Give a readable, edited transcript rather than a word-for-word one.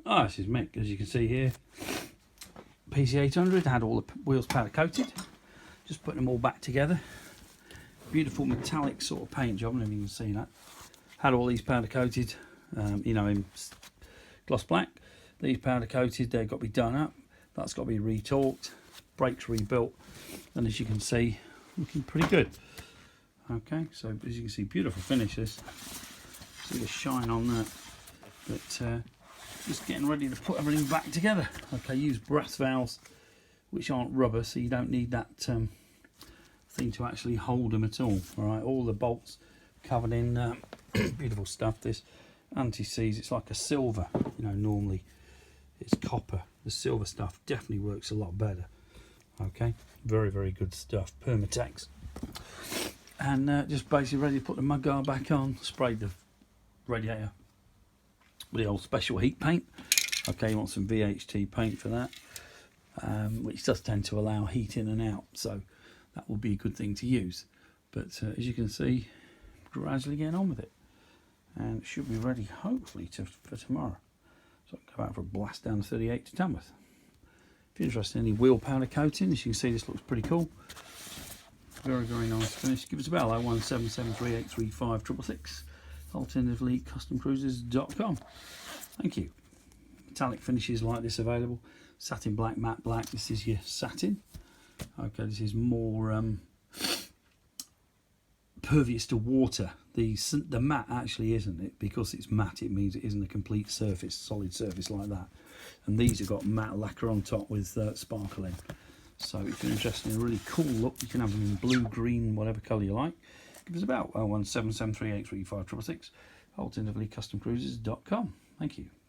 Oh, this is Mick, as you can see here. PC800 had all the wheels powder coated. Just putting them all back together. Beautiful metallic sort of paint job. I don't know if you can see that. Had all these powder coated, you know, in gloss black. These powder coated, they've got to be done up. That's got to be retorqued. Brakes rebuilt. And as you can see, looking pretty good. Okay, so as you can see, beautiful finishes. See the shine on that. But just getting ready to put everything back together. Okay, use brass valves, which aren't rubber, so you don't need that thing to actually hold them at all. All right, all the bolts covered in beautiful stuff. This anti-seize, it's like a silver. You know, normally it's copper. The silver stuff definitely works a lot better. Okay, very, very good stuff. Permatex. And just basically ready to put the mudguard back on. Sprayed the radiator with the old special heat paint. Okay, you want some VHT paint for that, which does tend to allow heat in and out, so that will be a good thing to use. But as you can see, gradually getting on with it, and it should be ready hopefully for tomorrow. So I can go out for a blast down the 38 to Tamworth. If you're interested in any wheel powder coating, as you can see, this looks pretty cool. Very, very nice finish. Give us a bell, 01773835666. Alternatively, customcruisers.com. Thank you. Metallic finishes like this available. Satin black, matte black. This is your satin. Okay, this is more pervious to water. The matte actually isn't it, because it's matte. It means it isn't a complete surface, solid surface like that. And these have got matte lacquer on top with sparkle in. So if you're interested in a really cool look, you can have them in blue, green, whatever colour you like. Give us a bell, 01773835666. Alternatively, customcruisers.com. Thank you.